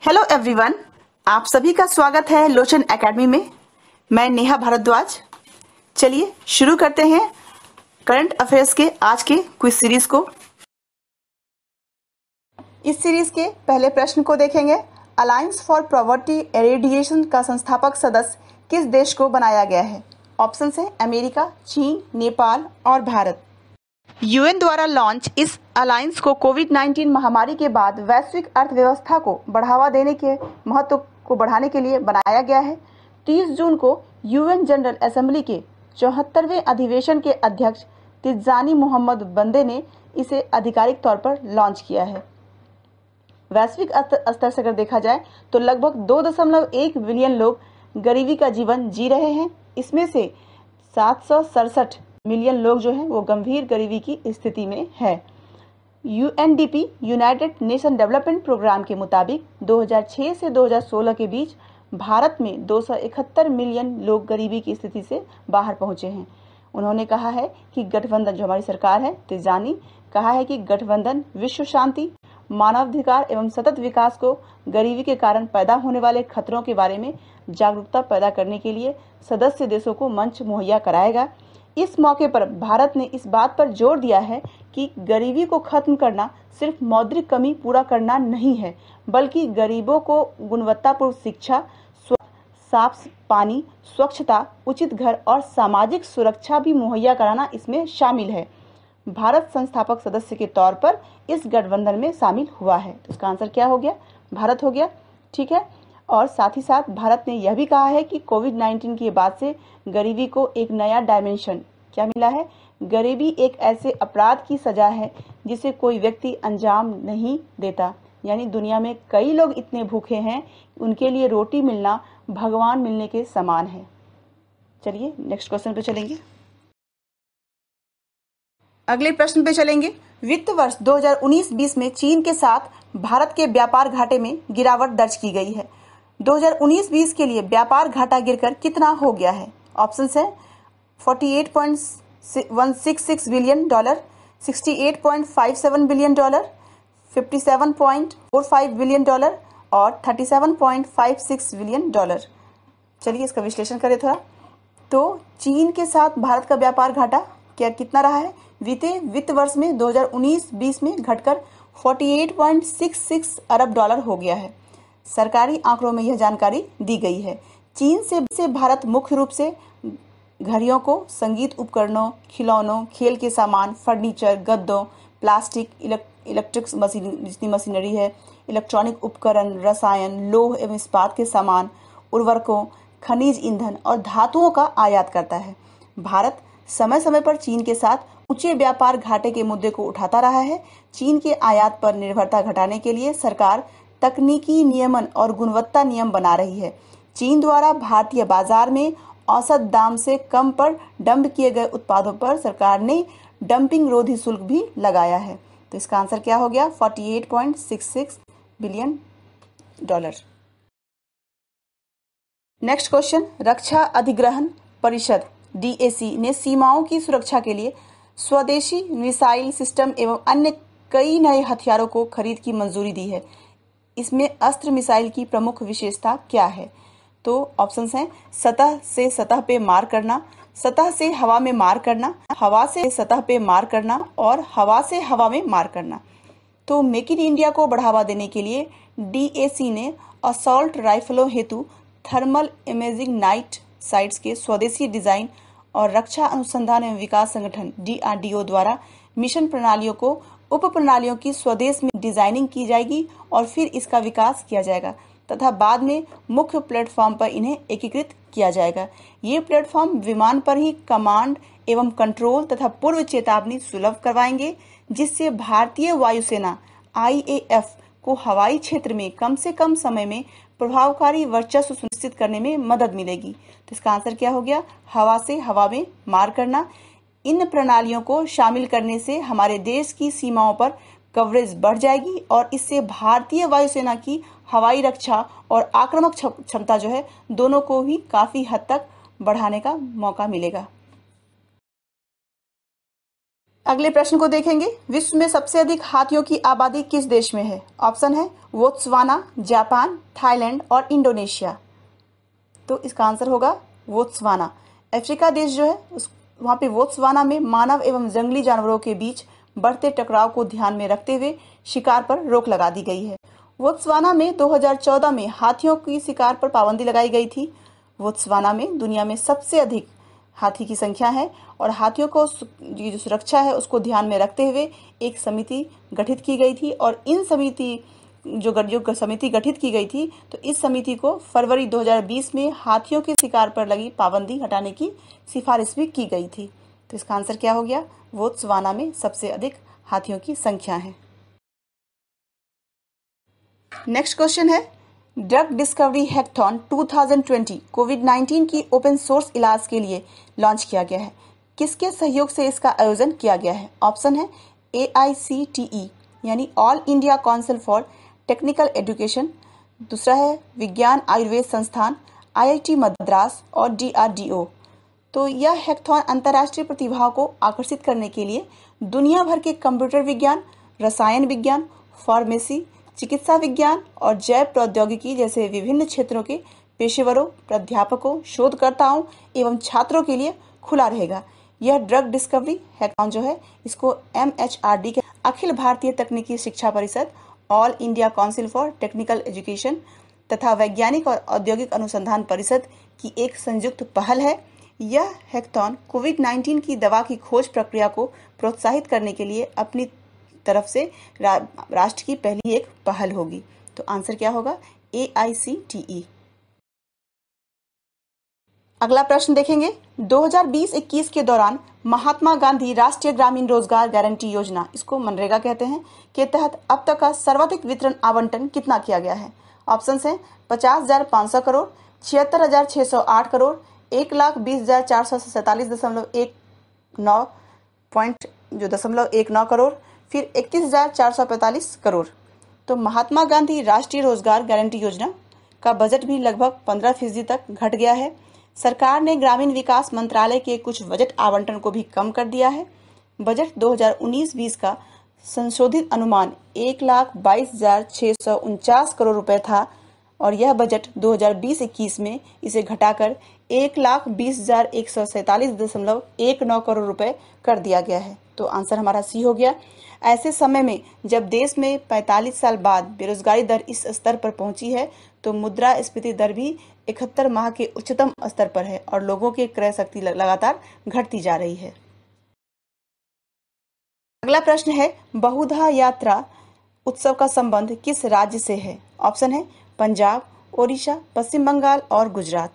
Hello everyone, आप सभी का स्वागत है लोचन एकेडमी में। मैं नेहा भारद्वाज। चलिए शुरू करते हैं करंट अफेयर्स के आज के क्विज सीरीज को। इस सीरीज के पहले प्रश्न को देखेंगे। अलायंस फॉर पॉवर्टी एरेडिएशन का संस्थापक सदस्य किस देश को बनाया गया है? ऑप्शन है अमेरिका, चीन, नेपाल और भारत। यूएन द्वारा लॉन्च इस अलायंस को कोविड-19 महामारी के बाद वैश्विक अर्थव्यवस्था को बढ़ावा देने के महत्व को बढ़ाने के लिए बनाया गया है। 30 जून को यूएन जनरल असेंबली के 74वें अधिवेशन के अध्यक्ष तिजानी मोहम्मद बंदे ने इसे आधिकारिक तौर पर लॉन्च किया है। वैश्विक स्तर से अगर देखा जाए तो लगभग 2.1 बिलियन लोग गरीबी का जीवन जी रहे हैं। इसमें से 767 मिलियन लोग जो हैं वो गंभीर गरीबी की स्थिति में है। UNDP united nation development programme के मुताबिक 2006 से 2016 के बीच भारत में 271 मिलियन लोग गरीबी की स्थिति से बाहर पहुंचे हैं। उन्होंने कहा है कि गठबंधन, जो हमारी सरकार है, तिजानी कहा है कि गठबंधन विश्व शांति, मानवाधिकार एवं सतत विकास को गरीबी के कारण पैदा होने वाले खतरों के बारे में जागरूकता पैदा करने के लिए सदस्य देशों को मंच मुहैया कराएगा। इस मौके पर भारत ने इस बात पर जोर दिया है कि गरीबी को खत्म करना सिर्फ मौद्रिक कमी पूरा करना नहीं है, बल्कि गरीबों को गुणवत्तापूर्ण शिक्षा, साफ पानी, स्वच्छता, उचित घर और सामाजिक सुरक्षा भी मुहैया कराना इसमें शामिल है। भारत संस्थापक सदस्य के तौर पर इस गठबंधन में शामिल हुआ है। तो इसका आंसर क्या हो गया? भारत हो गया। ठीक है। और साथ ही साथ भारत ने यह भी कहा है कि कोविड-19 के बाद से गरीबी को एक नया डायमेंशन क्या मिला है? गरीबी एक ऐसे अपराध की सजा है जिसे कोई व्यक्ति अंजाम नहीं देता। यानी दुनिया में कई लोग इतने भूखे हैं, उनके लिए रोटी मिलना भगवान मिलने के समान है। चलिए नेक्स्ट क्वेश्चन पे चलेंगे। अगले प्रश्न पे चलेंगे। वित्त वर्ष 2019-20 में चीन के साथ भारत के व्यापार घाटे में गिरावट दर्ज की गई है। 2019-20 के लिए व्यापार घाटा गिरकर कितना हो गया है? ऑप्शंस है 48.166 billion dollar, 68.57 billion dollar, 57.45 billion dollar और 37.56 बिलियन डॉलर। चलिए इसका विश्लेषण करें थोड़ा। तो चीन के साथ भारत का व्यापार घाटा कितना रहा है? बीते वित्त वर्ष में 2019-20 में घटकर 48.66 अरब डॉलर हो गया है। सरकारी आंकड़ों में यह जानकारी दी गई है। चीन से भारत मुख्य रूप से घड़ियों को, संगीत उपकरणों, खिलौनों, खेल के सामान, फर्नीचर, गद्दों, प्लास्टिक, इलेक्ट्रिक जितनी मशीनरी है, इलेक्ट्रॉनिक उपकरण, रसायन, लौह एवं इस्पात के सामान, उर्वरकों, खनिज ईंधन और धातुओं का आयात करता है। भारत समय समय पर चीन के साथ ऊंचे व्यापार घाटे के मुद्दे को उठाता रहा है। चीन के आयात पर निर्भरता घटाने के लिए सरकार तकनीकी नियमन और गुणवत्ता नियम बना रही है। चीन द्वारा भारतीय बाजार में औसत दाम से कम पर डंप किए गए उत्पादों पर सरकार ने डंपिंग रोधी शुल्क भी लगाया है। तो इसका आंसर क्या हो गया? 48.66 बिलियन डॉलर। Next question. रक्षा अधिग्रहण परिषद DAC ने सीमाओं की सुरक्षा के लिए स्वदेशी मिसाइल सिस्टम एवं अन्य कई नए हथियारों को खरीद की मंजूरी दी है। इसमें अस्त्र मिसाइल की प्रमुख विशेषता क्या है? तो ऑप्शंस हैं सतह से सतह पे मार करना, सतह से हवा में मार करना, हवा से सतह पे मार करना और हवा से हवा में मार करना। तो मेक इन इंडिया को बढ़ावा देने के लिए DAC ने असॉल्ट राइफलों हेतु थर्मल इमेजिंग नाइट साइट्स के स्वदेशी डिजाइन और रक्षा अनुसंधान एवं विकास संगठन DRDO द्वारा मिशन प्रणालियों को उप प्रणालियों की स्वदेश में डिजाइनिंग की जाएगी और फिर इसका विकास किया जाएगा तथा बाद में मुख्य प्लेटफॉर्म पर इन्हें एकीकृत किया जाएगा। ये प्लेटफॉर्म विमान पर ही कमांड एवं कंट्रोल तथा पूर्व चेतावनी सुलभ करवाएंगे, जिससे भारतीय वायुसेना IAF को हवाई क्षेत्र में कम से कम समय में प्रभावकारी वर्चस्व सुनिश्चित करने में मदद मिलेगी। तो इसका आंसर क्या हो गया? हवा से हवा में मार करना। इन प्रणालियों को शामिल करने से हमारे देश की सीमाओं पर कवरेज बढ़ जाएगी और इससे भारतीय वायुसेना की हवाई रक्षा और आक्रामक क्षमता जो है दोनों को ही काफी हद तक बढ़ाने का मौका मिलेगा। अगले प्रश्न को देखेंगे। विश्व में सबसे अधिक हाथियों की आबादी किस देश में है? ऑप्शन है बोत्सवाना, जापान, थाईलैंड और इंडोनेशिया। तो इसका आंसर होगा बोत्सवाना। अफ्रीका देश जो है वहाँ पे बोत्सवाना में मानव एवं जंगली जानवरों के बीच बढ़ते टकराव को ध्यान में रखते हुए शिकार पर रोक लगा दी गई है। बोत्सवाना में 2014 में हाथियों की शिकार पर पाबंदी लगाई गई थी। बोत्सवाना में दुनिया में सबसे अधिक हाथी की संख्या है और हाथियों को जो सुरक्षा है उसको ध्यान में रखते हुए एक समिति गठित की गई थी और इन समिति जो समिति गठित की गई थी तो इस समिति को फरवरी 2020 में हाथियों के शिकार पर लगी पाबंदी हटाने की सिफारिश भी की गई थी। तो इसका आंसर क्या हो गया? बोत्सवाना में सबसे अधिक हाथियों की संख्या है। नेक्स्ट क्वेश्चन है, ड्रग डिस्कवरी हैकथॉन 2020 कोविड-19 की ओपन सोर्स इलाज के लिए लॉन्च किया गया है। किसके सहयोग से इसका आयोजन किया गया है? ऑप्शन है AICTE यानी all India council for technical education, दूसरा है विज्ञान आयुर्वेद संस्थान, IIT मद्रास और DRDO। तो यह हैकथॉन अंतर्राष्ट्रीय प्रतिभाओं को आकर्षित करने के लिए दुनिया भर के कंप्यूटर विज्ञान, रसायन विज्ञान, फार्मेसी, चिकित्सा विज्ञान और जैव प्रौद्योगिकी जैसे विभिन्न क्षेत्रों के पेशेवरों, प्राध्यापकों, शोधकर्ताओं एवं छात्रों के लिए खुला रहेगा। यह ड्रग डिस्कवरी हैकथॉन जो है इसको MHRD के अखिल भारतीय तकनीकी शिक्षा परिषद, all India council for technical education तथा वैज्ञानिक और औद्योगिक अनुसंधान परिषद की एक संयुक्त पहल है। यह हैकथॉन कोविड-19 की दवा की खोज प्रक्रिया को प्रोत्साहित करने के लिए अपनी तरफ से राष्ट्र की पहली एक पहल होगी। तो आंसर क्या होगा? AICTE। अगला प्रश्न देखेंगे। 2020-21 के दौरान महात्मा गांधी राष्ट्रीय ग्रामीण रोजगार गारंटी योजना, इसको मनरेगा कहते हैं, के तहत अब तक का सर्वाधिक वितरण आवंटन कितना किया गया है? ऑप्शन है 50,500 करोड़, 76,608 करोड़, 1,20,447.19 करोड़, फिर 31,445 करोड़। तो महात्मा गांधी राष्ट्रीय रोजगार गारंटी योजना का बजट भी लगभग 15% तक घट गया है। सरकार ने ग्रामीण विकास मंत्रालय के कुछ बजट आवंटन को भी कम कर दिया है। बजट 2019-20 का संशोधित अनुमान 1,22,649 करोड़ रुपए था और यह बजट 2020-21 में इसे घटाकर 1,20,147.19 करोड़ रुपए कर दिया गया है। तो आंसर हमारा सी हो गया। ऐसे समय में जब देश में 45 साल बाद बेरोजगारी दर इस स्तर पर पहुंची है तो मुद्रास्फीति दर भी 71 माह के उच्चतम स्तर पर है और लोगों की क्रय शक्ति लगातार घटती जा रही है। अगला प्रश्न है, बहुधा यात्रा उत्सव का संबंध किस राज्य से है? ऑप्शन है पंजाब, ओडिशा, पश्चिम बंगाल और गुजरात।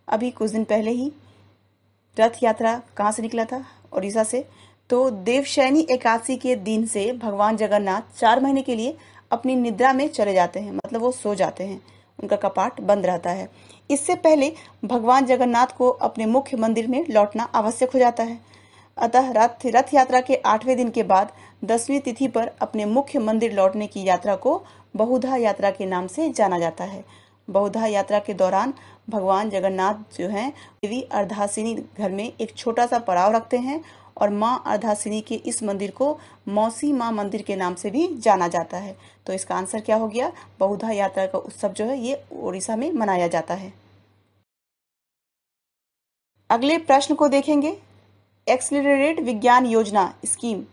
अभी कुछ दिन पहले ही रथ यात्रा कहाँ से निकला था? ओडिशा से। तो देवशयनी एकादशी के दिन से भगवान जगन्नाथ 4 महीने के लिए अपनी निद्रा में चले जाते हैं, मतलब वो सो जाते हैं, उनका कपाट बंद रहता है। इससे पहले भगवान जगन्नाथ को अपने मुख्य मंदिर में लौटना आवश्यक हो जाता है। अतः रथ यात्रा के 8वें दिन के बाद 10वीं तिथि पर अपने मुख्य मंदिर लौटने की यात्रा को बहुधा यात्रा के नाम से जाना जाता है। बहुधा यात्रा के दौरान भगवान जगन्नाथ जो हैं देवी अर्धासिनी घर में एक छोटा सा पड़ाव रखते हैं और माँ अर्धासिनी के इस मंदिर को मौसी माँ मंदिर के नाम से भी जाना जाता है। तो इसका आंसर क्या हो गया? बहुधा यात्रा का उत्सव जो है ये ओडिशा में मनाया जाता है। अगले प्रश्न को देखेंगे। एक्सीलरेटेड विज्ञान योजना स्कीम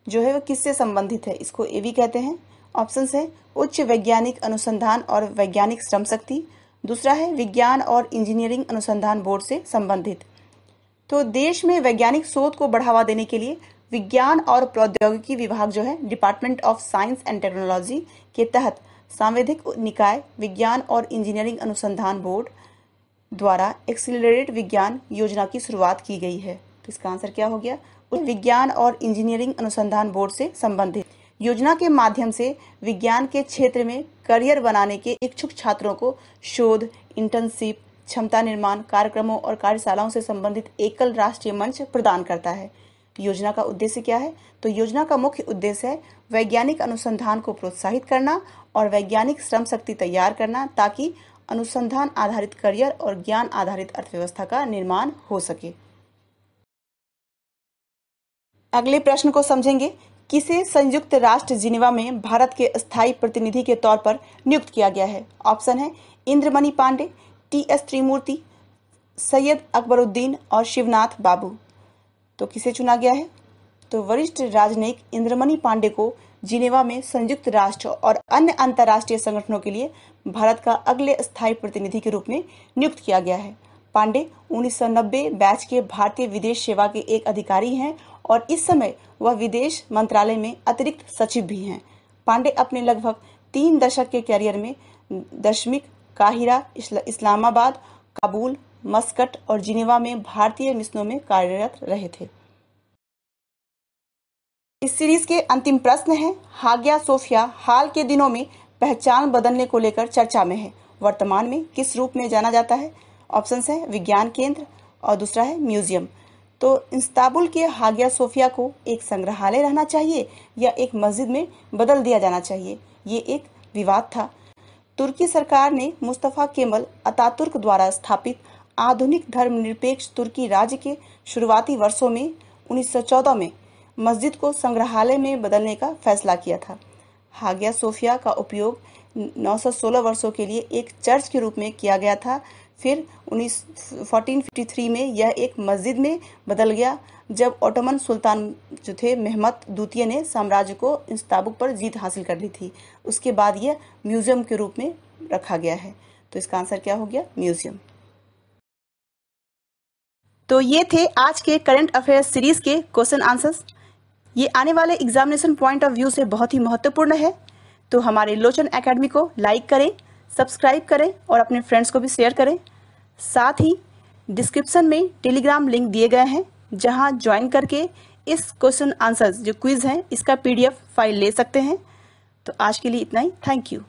जो है वो किससे संबंधित है? इसको एवी कहते हैं। ऑप्शन है उच्च वैज्ञानिक अनुसंधान और वैज्ञानिक श्रम शक्ति, दूसरा है विज्ञान और इंजीनियरिंग अनुसंधान बोर्ड से संबंधित। तो देश में वैज्ञानिक शोध को बढ़ावा देने के लिए विज्ञान और प्रौद्योगिकी विभाग जो है department of science and technology के तहत सांविधिक निकाय विज्ञान और इंजीनियरिंग अनुसंधान बोर्ड द्वारा एक्सीलरेटेड विज्ञान योजना की शुरुआत की गई है। तो इसका आंसर क्या हो गया? विज्ञान और इंजीनियरिंग अनुसंधान बोर्ड से संबंधित योजना के माध्यम से विज्ञान के क्षेत्र में करियर बनाने के इच्छुक छात्रों को शोध, इंटर्नशिप, क्षमता निर्माण कार्यक्रमों और कार्यशालाओं से संबंधित एकल राष्ट्रीय मंच प्रदान करता है। योजना का उद्देश्य क्या है? तो योजना का मुख्य उद्देश्य है वैज्ञानिक अनुसंधान को प्रोत्साहित करना और वैज्ञानिक श्रम शक्ति तैयार करना ताकि अनुसंधान आधारित करियर और ज्ञान आधारित अर्थव्यवस्था का निर्माण हो सके। अगले प्रश्न को समझेंगे। किसे संयुक्त राष्ट्र जिनेवा में भारत के स्थायी प्रतिनिधि के तौर पर नियुक्त किया गया है? ऑप्शन है इंद्रमणि पांडे, टी.एस. त्रिमूर्ति, सैयद अकबरुद्दीन और शिवनाथ बाबू। तो किसे चुना गया है? तो वरिष्ठ राजनयिक इंद्रमणि पांडे को जिनेवा में संयुक्त राष्ट्र और अन्य अंतर्राष्ट्रीय संगठनों के लिए भारत का अगले स्थायी प्रतिनिधि के रूप में नियुक्त किया गया है। पांडे 1990 बैच के भारतीय विदेश सेवा के एक अधिकारी हैं और इस समय वह विदेश मंत्रालय में अतिरिक्त सचिव भी हैं। पांडे अपने लगभग 3 दशक के करियर में दशमिक, काहिरा, इस्लामाबाद, काबुल, मस्कट और जिनेवा में भारतीय मिशनों में कार्यरत रहे थे। इस सीरीज के अंतिम प्रश्न है, हागिया सोफिया हाल के दिनों में पहचान बदलने को लेकर चर्चा में है, वर्तमान में किस रूप में जाना जाता है? ऑप्शन है विज्ञान केंद्र और दूसरा है म्यूजियम। तो इस्तांबुल के हागिया सोफिया को एक संग्रहालय रहना चाहिए या एक मस्जिद में बदल दिया जाना चाहिए, ये एक विवाद था। तुर्की सरकार ने मुस्तफा केमल अतातुर्क द्वारा स्थापित आधुनिक धर्मनिरपेक्ष तुर्की राज्य के शुरुआती वर्षों में 1914 में मस्जिद को संग्रहालय में बदलने का फैसला किया था। हागिया सोफिया का उपयोग 916 वर्षों के लिए एक चर्च के रूप में किया गया था। फिर 1453 में यह एक मस्जिद में बदल गया जब ओटोमन सुल्तान जो थे मेहमत द्वितीय ने साम्राज्य को इस्तांबुल पर जीत हासिल कर ली थी। उसके बाद यह म्यूजियम के रूप में रखा गया है। तो इसका आंसर क्या हो गया? म्यूजियम। तो ये थे आज के करंट अफेयर्स सीरीज के क्वेश्चन आंसर्स। ये आने वाले एग्जामिनेशन पॉइंट ऑफ व्यू से बहुत ही महत्वपूर्ण है। तो हमारे लोचन एकेडमी को लाइक करें, सब्सक्राइब करें और अपने फ्रेंड्स को भी शेयर करें। साथ ही डिस्क्रिप्शन में टेलीग्राम लिंक दिए गए हैं जहां ज्वाइन करके इस क्वेश्चन आंसर्स जो क्विज हैं इसका PDF फाइल ले सकते हैं। तो आज के लिए इतना ही। Thank you.